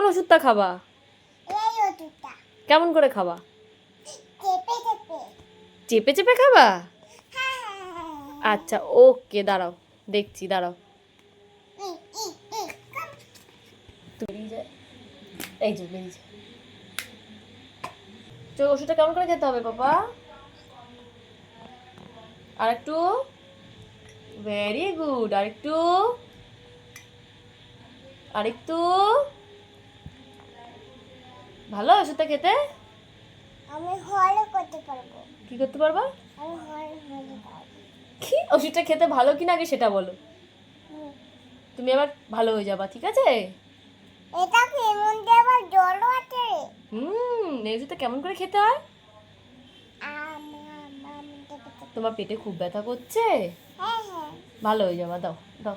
ওষুধটা খাবা? এই ওষুধটা কেমন করে খাবা? চেপে চেপে। চেপে চেপে খাবা? হ্যাঁ। আচ্ছা ওকে, দাঁড়াও দেখছি, দাঁড়াও। ই ই ই কাম। বেরিয়ে যায়, এই যে বেরিয়ে যায়। তো ওষুধটা কেমন করে খেতে হবে বাবা? আর একটু, ভেরি গুড, আরেকটু, আরেকটু। ভালো ওষুধটা খেতে? আমি হল করতে পারবো। কি করতে পারবা? আমি হল পারবো। কি ওষুধটা খেতে ভালো কিনা আগে সেটা বলো। হুম। তুমি আবার ভালো হয়ে যাবা, ঠিক আছে? এটা কি এমন দিয়ে আবার জলও আছে? এই ওষুধটা কেমন করে খেতে হয়? আম আম আম দেখে। তোমার পেটে খুব ব্যথা করছে? হ্যাঁ হ্যাঁ। ভালো হয়ে যাবা, দাও দাও।